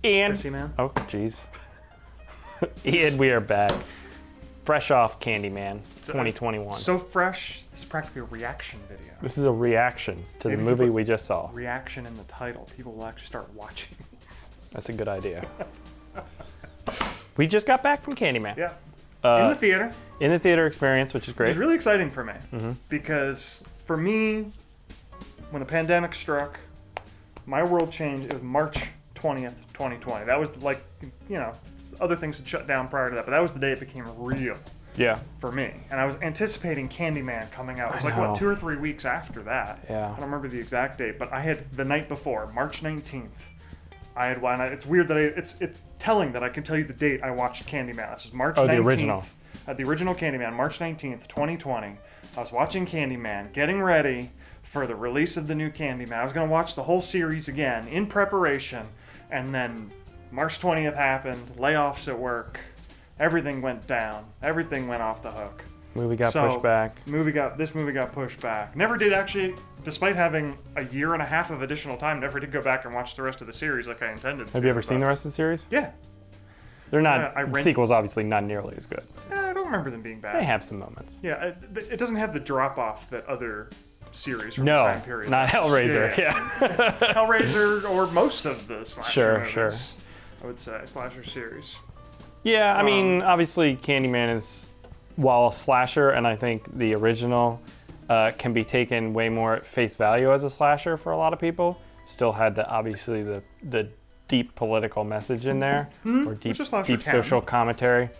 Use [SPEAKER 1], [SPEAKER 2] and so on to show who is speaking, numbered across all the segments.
[SPEAKER 1] And
[SPEAKER 2] Chrissy man.
[SPEAKER 1] oh, jeez. And we are back, fresh off Candyman 2021.
[SPEAKER 2] So fresh. This is practically a reaction video.
[SPEAKER 1] This is a reaction to the
[SPEAKER 2] Maybe if you
[SPEAKER 1] movie
[SPEAKER 2] put
[SPEAKER 1] we just saw.
[SPEAKER 2] Reaction in the title. People will actually start watching these.
[SPEAKER 1] That's a good idea. We just got back from Candyman.
[SPEAKER 2] Yeah. In the theater.
[SPEAKER 1] In the theater experience, which is great.
[SPEAKER 2] It's really exciting for me because for me, when the pandemic struck, my world changed. It was March 20th, 2020. That was like, you know, other things had shut down prior to that, but that was the day it became real.
[SPEAKER 1] Yeah.
[SPEAKER 2] For me. And I was anticipating Candyman coming out. It was like, what, 2 or 3 weeks after that?
[SPEAKER 1] Yeah.
[SPEAKER 2] I don't remember the exact date, but I had the night before, March 19th. I had one. It's weird that it's telling that I can tell you the date I watched Candyman. This is March 19th.
[SPEAKER 1] The original.
[SPEAKER 2] The original Candyman, March 19th, 2020. I was watching Candyman, getting ready for the release of the new Candyman. I was going to watch the whole series again in preparation, and then March 20th happened, layoffs at work, everything went down, everything went off the hook.
[SPEAKER 1] Movie got pushed back.
[SPEAKER 2] This movie got pushed back. Never did actually, despite having a year and a half of additional time, never did go back and watch the rest of the series like I intended to.
[SPEAKER 1] Have you ever seen the rest of the series?
[SPEAKER 2] Yeah.
[SPEAKER 1] They're not, sequels obviously not nearly as good.
[SPEAKER 2] I don't remember them being bad.
[SPEAKER 1] They have some moments.
[SPEAKER 2] Yeah, it doesn't have the drop-off that other series from the time period.
[SPEAKER 1] Not Hellraiser, yeah.
[SPEAKER 2] Hellraiser or most of the slasher movies,
[SPEAKER 1] Sure.
[SPEAKER 2] I would say, slasher series.
[SPEAKER 1] Yeah, I mean, obviously Candyman is, while a slasher, and I think the original can be taken way more at face value as a slasher for a lot of people, still had obviously the deep political message in there, or deep social commentary.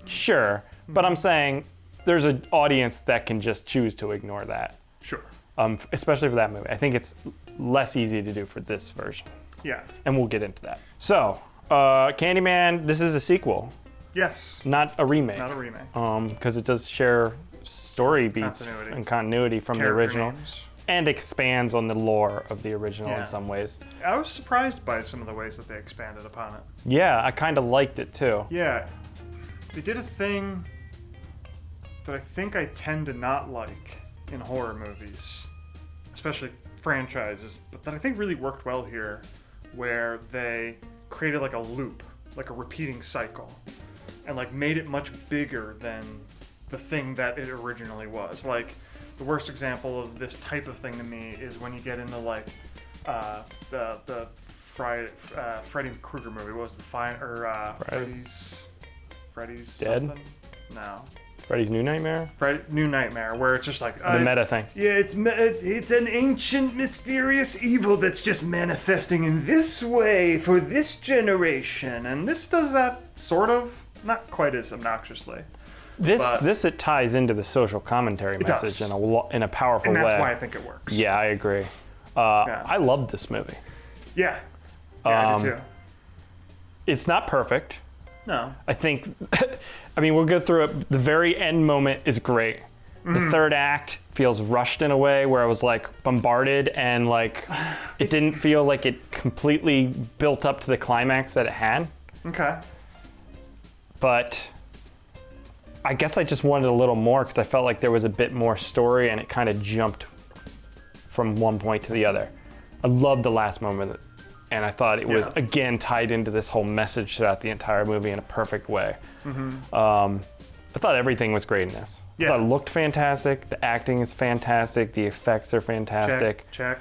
[SPEAKER 1] Sure, but I'm saying there's an audience that can just choose to ignore that.
[SPEAKER 2] Sure.
[SPEAKER 1] Especially for that movie. I think it's less easy to do for this version.
[SPEAKER 2] Yeah.
[SPEAKER 1] And we'll get into that. So, Candyman, this is a sequel.
[SPEAKER 2] Yes.
[SPEAKER 1] Not a remake.
[SPEAKER 2] Not a remake.
[SPEAKER 1] Because it does share story beats and continuity from the original.
[SPEAKER 2] Names.
[SPEAKER 1] And expands on the lore of the original in some ways.
[SPEAKER 2] I was surprised by some of the ways that they expanded upon it.
[SPEAKER 1] Yeah, I kind of liked it too.
[SPEAKER 2] Yeah. They did a thing that I think I tend to not like in horror movies, especially franchises, but that I think really worked well here, where they created like a loop, like a repeating cycle, and like made it much bigger than the thing that it originally was. Like, the worst example of this type of thing to me is when you get into like the Freddy Krueger movie. What was the Freddy's
[SPEAKER 1] Dead?
[SPEAKER 2] Something? No.
[SPEAKER 1] Freddy's New Nightmare?
[SPEAKER 2] New Nightmare, where it's just like
[SPEAKER 1] the meta thing.
[SPEAKER 2] Yeah, it's an ancient, mysterious evil that's just manifesting in this way for this generation, and this does that sort of, not quite as obnoxiously.
[SPEAKER 1] This it ties into the social commentary message in a powerful way.
[SPEAKER 2] And that's why I think it works.
[SPEAKER 1] Yeah, I agree. I loved this movie.
[SPEAKER 2] Yeah. I do too.
[SPEAKER 1] It's not perfect.
[SPEAKER 2] No.
[SPEAKER 1] I think, I mean, we'll go through it. The very end moment is great. The third act feels rushed in a way where I was like bombarded and like it didn't feel like it completely built up to the climax that it had.
[SPEAKER 2] Okay.
[SPEAKER 1] But I guess I just wanted a little more because I felt like there was a bit more story and it kind of jumped from one point to the other. I loved the last moment. And I thought it was, again, tied into this whole message throughout the entire movie in a perfect way. I thought everything was great in this. I thought it looked fantastic. The acting is fantastic. The effects are fantastic.
[SPEAKER 2] Check.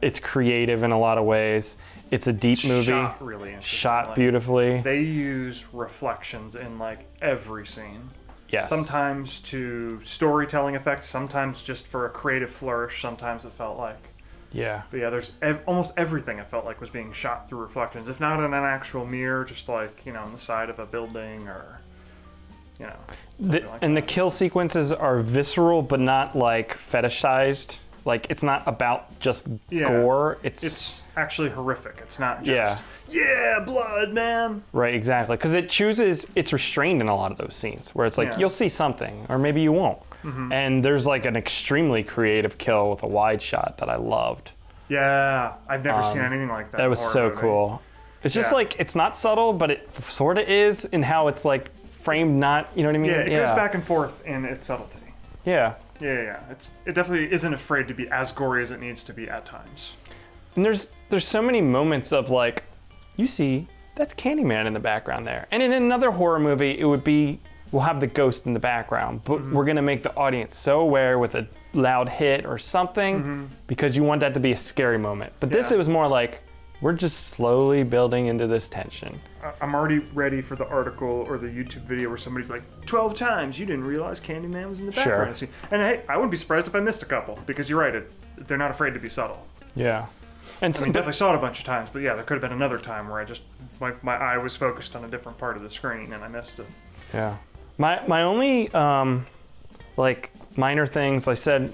[SPEAKER 1] It's creative in a lot of ways. It's a deep movie.
[SPEAKER 2] Shot really interesting.
[SPEAKER 1] Shot beautifully.
[SPEAKER 2] They use reflections in like every scene.
[SPEAKER 1] Yes.
[SPEAKER 2] Sometimes to storytelling effects, sometimes just for a creative flourish. Sometimes it felt like.
[SPEAKER 1] Yeah.
[SPEAKER 2] But yeah, there's almost everything I felt like was being shot through reflections. If not in an actual mirror, just like, you know, on the side of a building or, you know.
[SPEAKER 1] The kill sequences are visceral, but not like fetishized. Like, it's not about just gore. It's
[SPEAKER 2] actually horrific. It's not just, blood, man.
[SPEAKER 1] Right, exactly. Because it's restrained in a lot of those scenes where it's like, you'll see something, or maybe you won't. And there's like an extremely creative kill with a wide shot that I loved.
[SPEAKER 2] Yeah, I've never seen anything like that.
[SPEAKER 1] That was so cool. It's just like, it's not subtle, but it sort of is in how it's like framed, not, you know what I mean?
[SPEAKER 2] Yeah, it goes back and forth in its subtlety.
[SPEAKER 1] Yeah.
[SPEAKER 2] Yeah. It definitely isn't afraid to be as gory as it needs to be at times.
[SPEAKER 1] And there's so many moments of like, you see that's Candyman in the background there. And in another horror movie, it would be, we'll have the ghost in the background, but we're gonna make the audience so aware with a loud hit or something because you want that to be a scary moment. But this, it was more like, we're just slowly building into this tension.
[SPEAKER 2] I'm already ready for the article or the YouTube video where somebody's like, 12 times you didn't realize Candyman was in the background.
[SPEAKER 1] Sure.
[SPEAKER 2] And hey, I wouldn't be surprised if I missed a couple, because you're right, they're not afraid to be subtle.
[SPEAKER 1] Yeah. And
[SPEAKER 2] I mean, definitely saw it a bunch of times, but yeah, there could have been another time where I just, my eye was focused on a different part of the screen and I missed it.
[SPEAKER 1] Yeah. My only, like, minor things, I said,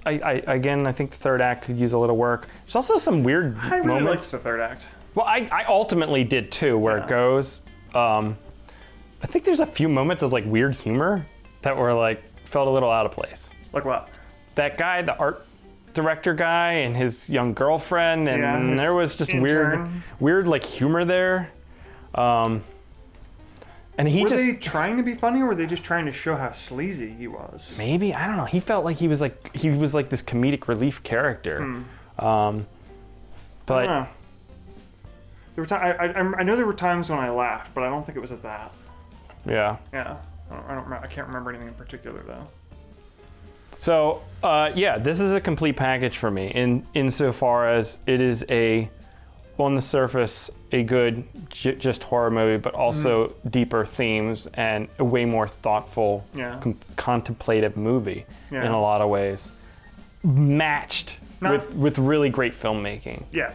[SPEAKER 1] I think the third act could use a little work. There's also some weird
[SPEAKER 2] I really liked
[SPEAKER 1] moments.
[SPEAKER 2] the third act.
[SPEAKER 1] Well, I ultimately did too, where it goes. I think there's a few moments of like weird humor that were like, felt a little out of place.
[SPEAKER 2] Like what?
[SPEAKER 1] That guy, the art director guy and his young girlfriend, and there was just weird like humor there. And he
[SPEAKER 2] were they trying to be funny, or were they just trying to show how sleazy he was?
[SPEAKER 1] Maybe, I don't know. He felt like he was like this comedic relief character. But
[SPEAKER 2] I don't know. There were I know there were times when I laughed, but I don't think it was at that.
[SPEAKER 1] Yeah.
[SPEAKER 2] Yeah. I can't remember anything in particular though.
[SPEAKER 1] So yeah, this is a complete package for me insofar as it is on the surface, a good just horror movie, but also deeper themes and a way more thoughtful, contemplative movie in a lot of ways. Matched with really great filmmaking.
[SPEAKER 2] Yeah.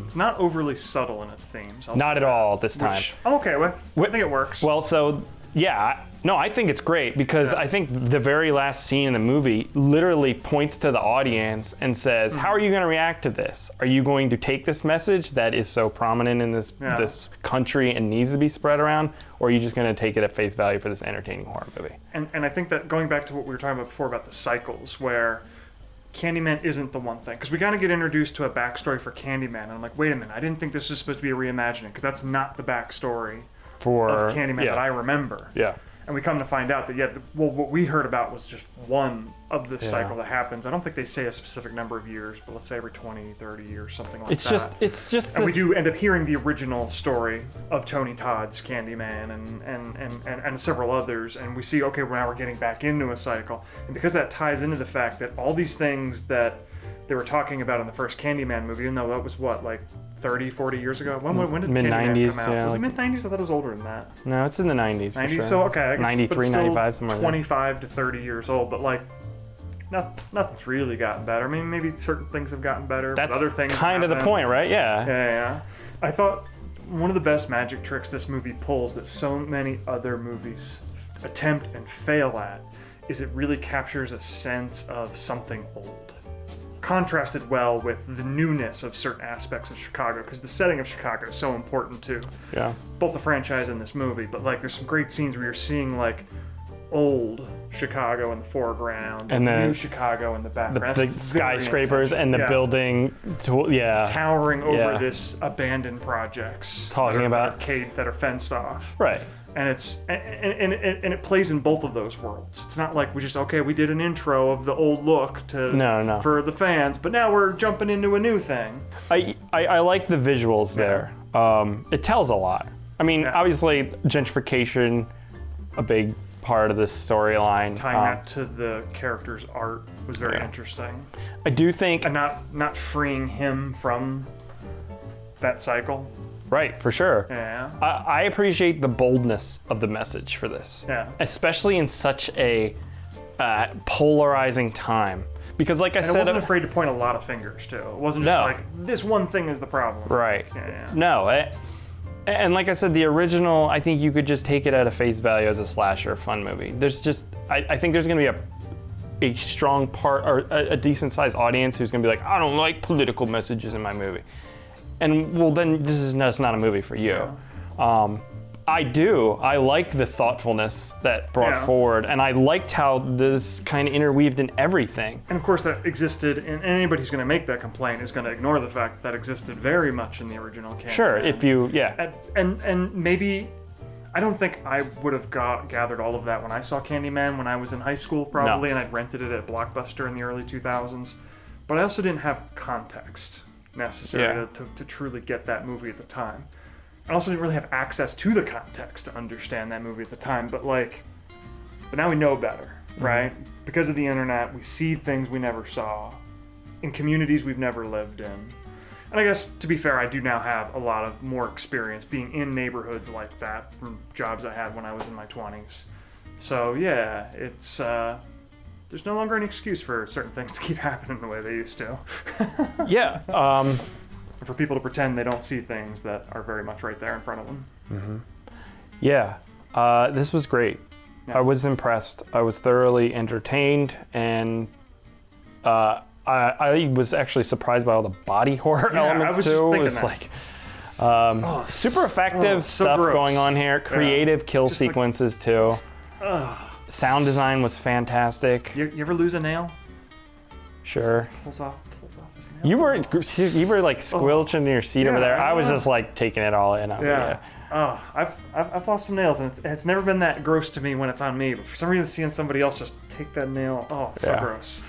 [SPEAKER 2] It's not overly subtle in its themes.
[SPEAKER 1] Not at all this time.
[SPEAKER 2] Which I'm okay with. I think it works.
[SPEAKER 1] Well, so yeah, no, I think it's great because I think the very last scene in the movie literally points to the audience and says, how are you going to react to this? Are you going to take this message that is so prominent in this country and needs to be spread around? Or are you just going to take it at face value for this entertaining horror movie?
[SPEAKER 2] And I think that going back to what we were talking about before about the cycles, where Candyman isn't the one thing. Because we kind of get introduced to a backstory for Candyman. And I'm like, wait a minute, I didn't think this was supposed to be a reimagining, because that's not the backstory of Candyman that I remember.
[SPEAKER 1] Yeah.
[SPEAKER 2] And we come to find out that, what we heard about was just one of the cycle that happens. I don't think they say a specific number of years, but let's say every 20, 30 years, something like that.
[SPEAKER 1] It's just
[SPEAKER 2] and we do end up hearing the original story of Tony Todd's Candyman and several others. And we see, okay, well, now we're getting back into a cycle. And because that ties into the fact that all these things that they were talking about in the first Candyman movie, even though that was, 30, 40 years ago? When did Candyman come out?
[SPEAKER 1] Yeah,
[SPEAKER 2] was it mid-90s? I thought it was older than that.
[SPEAKER 1] No, it's in the 90s.
[SPEAKER 2] 90s?
[SPEAKER 1] Sure.
[SPEAKER 2] So, okay. I guess,
[SPEAKER 1] 93, 95, somewhere like that. 25
[SPEAKER 2] to 30 years old, but nothing's really gotten better. I mean, maybe certain things have gotten better,
[SPEAKER 1] but
[SPEAKER 2] other things
[SPEAKER 1] kind of the point, right? Yeah.
[SPEAKER 2] Yeah. I thought one of the best magic tricks this movie pulls that so many other movies attempt and fail at is it really captures a sense of something old. Contrasted well with the newness of certain aspects of Chicago, because the setting of Chicago is so important too. Yeah. Both the franchise and this movie, but there's some great scenes where you're seeing old Chicago in the foreground and new Chicago in the background.
[SPEAKER 1] The skyscrapers and the building,
[SPEAKER 2] towering over this abandoned projects.
[SPEAKER 1] Talking about
[SPEAKER 2] arcade that are fenced off.
[SPEAKER 1] Right.
[SPEAKER 2] And it plays in both of those worlds. It's not like we did an intro of the old look for the fans, but now we're jumping into a new thing.
[SPEAKER 1] I like the visuals there. It tells a lot. I mean, obviously gentrification, a big part of this storyline.
[SPEAKER 2] Tying that to the character's art was very interesting.
[SPEAKER 1] I do think,
[SPEAKER 2] and not freeing him from that cycle.
[SPEAKER 1] Right, for sure.
[SPEAKER 2] Yeah.
[SPEAKER 1] I appreciate the boldness of the message for this.
[SPEAKER 2] Yeah.
[SPEAKER 1] Especially in such a polarizing time. Because like I said...
[SPEAKER 2] it wasn't afraid to point a lot of fingers, too. It wasn't just this one thing is the problem.
[SPEAKER 1] Right.
[SPEAKER 2] Yeah.
[SPEAKER 1] No. And like I said, the original, I think you could just take it at a face value as a slasher fun movie. There's just... I think there's going to be a strong part, or a decent-sized audience who's going to be like, I don't like political messages in my movie. And well, then this is not a movie for you. Yeah. I do. I like the thoughtfulness that brought forward, and I liked how this kind of interweaved in everything.
[SPEAKER 2] And of course, that existed, and anybody who's going to make that complaint is going to ignore the fact that existed very much in the original Candyman.
[SPEAKER 1] Sure, if you,
[SPEAKER 2] and maybe I don't think I would have gathered all of that when I saw Candyman when I was in high school, probably, and I'd rented it at Blockbuster in the early 2000s. But I also didn't have context necessary to truly get that movie at the time. I also didn't really have access to the context to understand that movie at the time, but now we know better, right? Because of the internet, we see things we never saw in communities we've never lived in. And I guess, to be fair, I do now have a lot of more experience being in neighborhoods like that from jobs I had when I was in my 20s. So yeah, it's there's no longer an excuse for certain things to keep happening the way they used to.
[SPEAKER 1] Yeah.
[SPEAKER 2] And for people to pretend they don't see things that are very much right there in front of them.
[SPEAKER 1] Yeah. This was great.
[SPEAKER 2] Yeah.
[SPEAKER 1] I was impressed. I was thoroughly entertained, and I was actually surprised by all the body horror
[SPEAKER 2] Yeah,
[SPEAKER 1] elements
[SPEAKER 2] I was
[SPEAKER 1] too.
[SPEAKER 2] just
[SPEAKER 1] It
[SPEAKER 2] thinking
[SPEAKER 1] was
[SPEAKER 2] that.
[SPEAKER 1] like super effective
[SPEAKER 2] so
[SPEAKER 1] stuff
[SPEAKER 2] gross.
[SPEAKER 1] going on here. Creative kill
[SPEAKER 2] Just like-
[SPEAKER 1] sequences too. Sound design was fantastic.
[SPEAKER 2] You ever lose a nail?
[SPEAKER 1] Sure.
[SPEAKER 2] Pulls off his nail.
[SPEAKER 1] You were like squelching in your seat over
[SPEAKER 2] Yeah,
[SPEAKER 1] there. I was
[SPEAKER 2] yeah.
[SPEAKER 1] just like taking it all in. I was like,
[SPEAKER 2] Yeah. Oh, I've lost some nails, and it's never been that gross to me when it's on me. But for some reason, seeing somebody else just take that nail, oh, it's so
[SPEAKER 1] Yeah.
[SPEAKER 2] gross.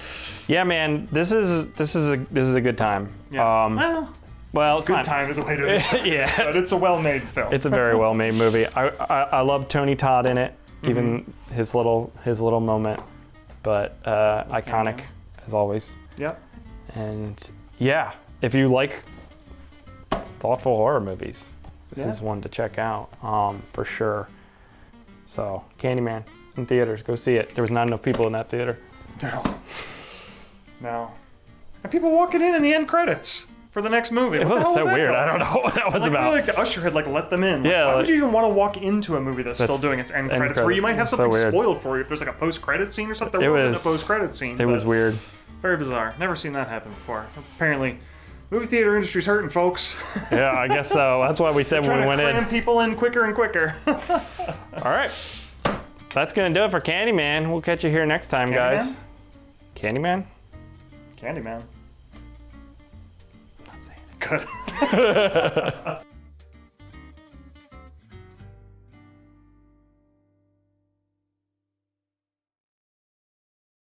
[SPEAKER 1] Yeah, man, this is a good time.
[SPEAKER 2] Yeah.
[SPEAKER 1] Well, it's
[SPEAKER 2] Good
[SPEAKER 1] not.
[SPEAKER 2] time is a way to describe it,
[SPEAKER 1] Yeah.
[SPEAKER 2] but it's a well-made film.
[SPEAKER 1] It's a very well made movie. I love Tony Todd in it, even his little moment, but iconic as always.
[SPEAKER 2] Yep.
[SPEAKER 1] And yeah, if you like thoughtful horror movies, this is one to check out for sure. So Candyman in theaters, go see it. There was not enough people in that theater.
[SPEAKER 2] No. And people walking in the end credits for the next movie.
[SPEAKER 1] It
[SPEAKER 2] What the
[SPEAKER 1] was
[SPEAKER 2] hell
[SPEAKER 1] so
[SPEAKER 2] that
[SPEAKER 1] weird.
[SPEAKER 2] going
[SPEAKER 1] I don't know what that was
[SPEAKER 2] Like, I
[SPEAKER 1] about.
[SPEAKER 2] feel like the usher had let them in.
[SPEAKER 1] Yeah,
[SPEAKER 2] Why
[SPEAKER 1] like-
[SPEAKER 2] would you even want to walk into a movie that's still doing its end credits, where you might have
[SPEAKER 1] It's so
[SPEAKER 2] something
[SPEAKER 1] weird.
[SPEAKER 2] spoiled for you if there's like a post-credit scene or something?
[SPEAKER 1] It
[SPEAKER 2] There wasn't
[SPEAKER 1] was-
[SPEAKER 2] a post-credit scene.
[SPEAKER 1] It was
[SPEAKER 2] but
[SPEAKER 1] weird.
[SPEAKER 2] Very bizarre. Never seen that happen before. Apparently, movie theater industry's hurting, folks.
[SPEAKER 1] Yeah, I guess so. That's what we said when
[SPEAKER 2] Trying
[SPEAKER 1] we
[SPEAKER 2] to
[SPEAKER 1] went
[SPEAKER 2] cram
[SPEAKER 1] in.
[SPEAKER 2] people in quicker and quicker.
[SPEAKER 1] All right. That's going to do it for Candyman. We'll catch you here next time, guys. Candyman?
[SPEAKER 2] Candyman. Good.